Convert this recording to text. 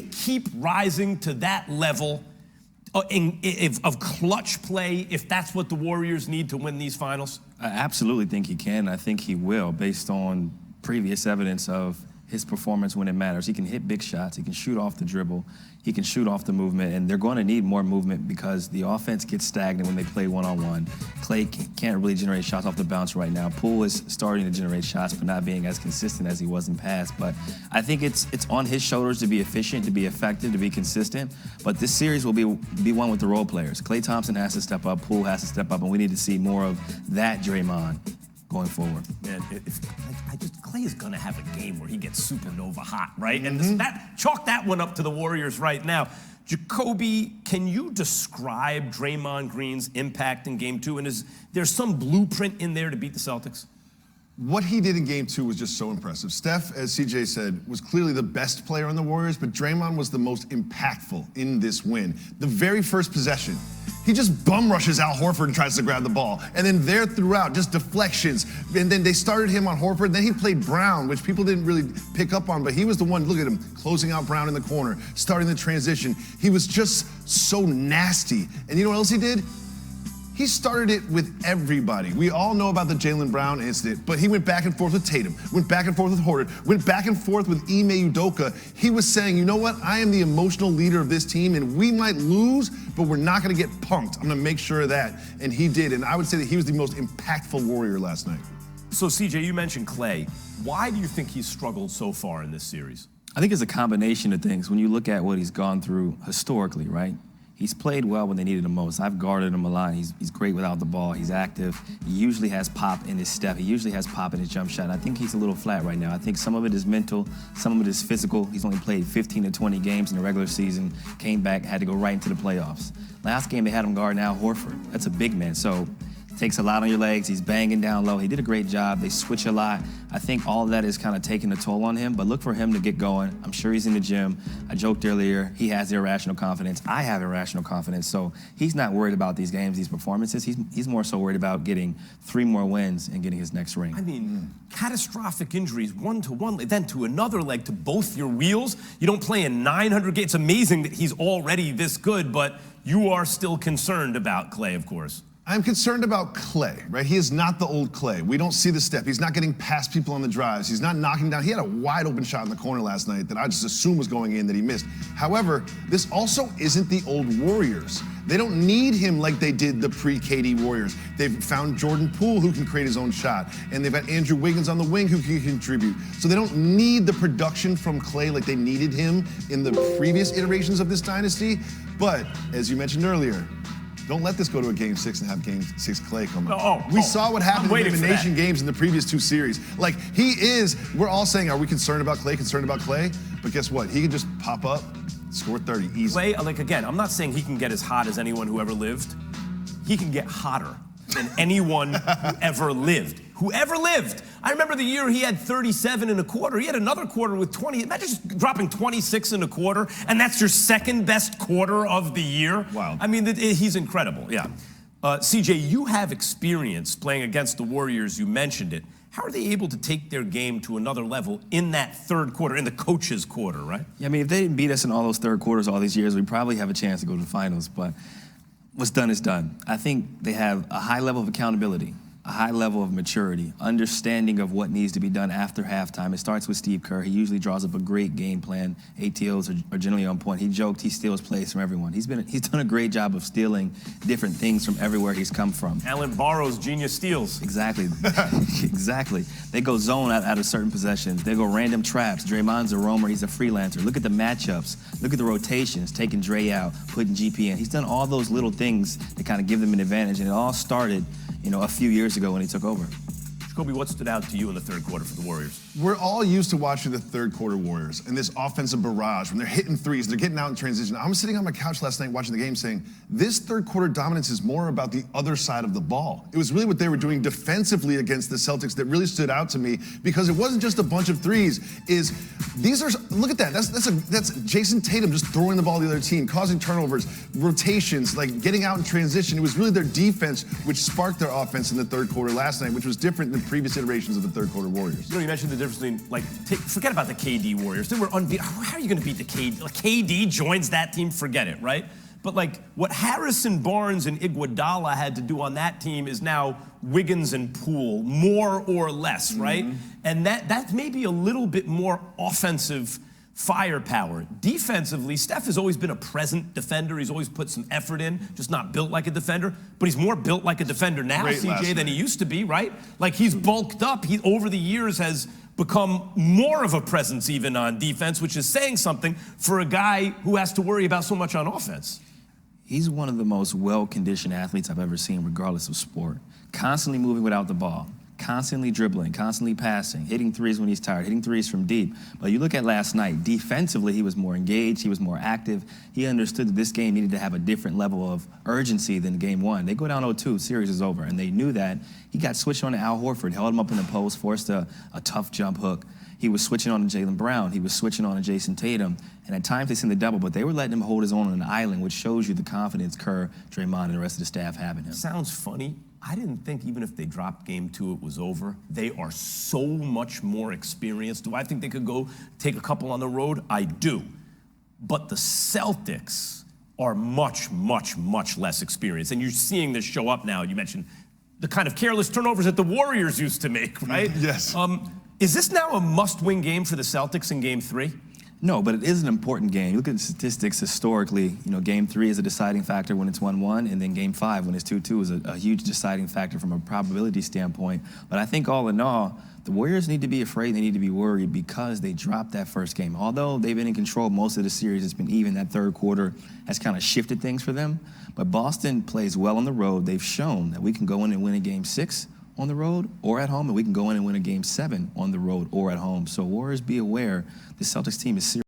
he keep rising to that level of clutch play if that's what the Warriors need to win these finals? I absolutely think he can. I think he will, based on previous evidence of his performance when it matters. He can hit big shots. He can shoot off the dribble. He can shoot off the movement, and they're going to need more movement because the offense gets stagnant when they play one-on-one. Klay can't really generate shots off the bounce right now. Poole is starting to generate shots, but not being as consistent as he was in past. But I think it's on his shoulders to be efficient, to be effective, to be consistent. But this series will be one with the role players. Klay Thomson has to step up. Poole has to step up, and we need to see more of that Draymond going forward. Man, Klay is going to have a game where he gets supernova hot, right? And chalk that one up to the Warriors right now. Jacoby, can you describe Draymond Green's impact in Game 2? And is there some blueprint in there to beat the Celtics? What he did in Game 2 was just so impressive. Steph, as CJ said, was clearly the best player on the Warriors, but Draymond was the most impactful in this win. The very first possession, he just bum rushes Al Horford and tries to grab the ball. And then there throughout, just deflections. And then they started him on Horford. Then he played Brown, which people didn't really pick up on, but he was the one, look at him, closing out Brown in the corner, starting the transition. He was just so nasty. And you know what else he did? He started it with everybody. We all know about the Jaylen Brown incident, but he went back and forth with Tatum, went back and forth with Horford, went back and forth with Ime Udoka. He was saying, you know what? I am the emotional leader of this team, and we might lose, but we're not going to get punked. I'm going to make sure of that. And he did, and I would say that he was the most impactful Warrior last night. So, CJ, you mentioned Klay. Why do you think he's struggled so far in this series? I think it's a combination of things. When you look at what he's gone through historically, right? He's played well when they needed him most. I've guarded him a lot. He's great without the ball. He's active. He usually has pop in his step. He usually has pop in his jump shot. I think he's a little flat right now. I think some of it is mental. Some of it is physical. He's only played 15 to 20 games in the regular season, came back, had to go right into the playoffs. Last game, they had him guarding Al Horford. That's a big man. So takes a lot on your legs. He's banging down low. He did a great job. They switch a lot. I think all of that is kind of taking a toll on him, but look for him to get going. I'm sure he's in the gym. I joked earlier, he has irrational confidence. I have irrational confidence, so he's not worried about these games, these performances. He's more so worried about getting 3 more wins and getting his next ring. I mean, catastrophic injuries, one to one, then to another leg, to both your wheels. You don't play in 900 games. It's amazing that he's already this good, but you are still concerned about Klay, of course. I'm concerned about Klay, right? He is not the old Klay. We don't see the step. He's not getting past people on the drives. He's not knocking down. He had a wide open shot in the corner last night that I just assumed was going in that he missed. However, this also isn't the old Warriors. They don't need him like they did the pre-KD Warriors. They've found Jordan Poole who can create his own shot, and they've got Andrew Wiggins on the wing who can contribute. So they don't need the production from Klay like they needed him in the previous iterations of this dynasty. But, as you mentioned earlier, don't let this go to a Game 6 and have Game 6 Klay come up. We saw what happened in elimination games in the previous 2 series. Like, we're all saying, are we concerned about Klay? But guess what? He can just pop up, score 30, easy. Klay, like, again, I'm not saying he can get as hot as anyone who ever lived. He can get hotter than anyone who ever lived. Whoever lived. I remember the year he had 37 and a quarter. He had another quarter with 20. Imagine just dropping 26 and a quarter, and that's your second best quarter of the year. Wow. I mean, he's incredible, yeah. CJ, you have experience playing against the Warriors. You mentioned it. How are they able to take their game to another level in that third quarter, in the coach's quarter, right? Yeah, I mean, if they didn't beat us in all those third quarters all these years, we'd probably have a chance to go to the finals, but what's done is done. I think they have a high level of accountability, a high level of maturity, understanding of what needs to be done after halftime. It starts with Steve Kerr. He usually draws up a great game plan. ATOs are generally on point. He joked he steals plays from everyone. He's done a great job of stealing different things from everywhere he's come from. Allen borrows, genius steals. Exactly. Exactly. They go zone out of certain possessions. They go random traps. Draymond's a roamer. He's a freelancer. Look at the matchups. Look at the rotations, taking Dre out, putting GP in. He's done all those little things that kind of give them an advantage, and it all started a few years ago when he took over. Jacoby, what stood out to you in the third quarter for the Warriors? We're all used to watching the third quarter Warriors and this offensive barrage when they're hitting threes, they're getting out in transition. I'm sitting on my couch last night watching the game saying, this third quarter dominance is more about the other side of the ball. It was really what they were doing defensively against the Celtics that really stood out to me, because it wasn't just a bunch of threes. Look at that. That's Jason Tatum just throwing the ball to the other team, causing turnovers, rotations, like getting out in transition. It was really their defense which sparked their offense in the third quarter last night, which was different than previous iterations of the third quarter Warriors. You mentioned the difference between, like, forget about the KD Warriors. They were unbeatable. How are you going to beat the KD? Like, KD joins that team, forget it, right? But, like, what Harrison Barnes and Iguodala had to do on that team is now Wiggins and Poole, more or less, right? And that's maybe a little bit more offensive firepower. Defensively, Steph has always been a present defender. He's always put some effort in, just not built like a defender. But he's more built like a defender now, CJ, than he used to be, right? Like, he's bulked up. He, over the years, has become more of a presence even on defense, which is saying something for a guy who has to worry about so much on offense. He's one of the most well-conditioned athletes I've ever seen, regardless of sport. Constantly moving without the ball, constantly dribbling, constantly passing, hitting threes when he's tired, hitting threes from deep. But you look at last night, defensively, he was more engaged, he was more active. He understood that this game needed to have a different level of urgency than game one. They go down 0-2, series is over, and they knew that. He got switched on to Al Horford, held him up in the post, forced a tough jump hook. He was switching on to Jaylen Brown. He was switching on to Jason Tatum. And at times they seen the double, but they were letting him hold his own on an island, which shows you the confidence Kerr, Draymond, and the rest of the staff have in him. Sounds funny. I didn't think even if they dropped game two, it was over. They are so much more experienced. Do I think they could go take a couple on the road? I do. But the Celtics are much, much, much less experienced. And you're seeing this show up now. You mentioned the kind of careless turnovers that the Warriors used to make, right? Yes. Is this now a must-win game for the Celtics in game three? No, but it is an important game. You look at the statistics historically, game three is a deciding factor when it's 1-1, and then game five when it's 2-2 is a huge deciding factor from a probability standpoint. But I think all in all, the Warriors need to be afraid, they need to be worried because they dropped that first game. Although they've been in control most of the series, it's been even. That third quarter has kind of shifted things for them. But Boston plays well on the road. They've shown that we can go in and win a game 6 on the road or at home, and we can go in and win a game 7 on the road or at home. So Warriors, be aware, the Celtics team is serious.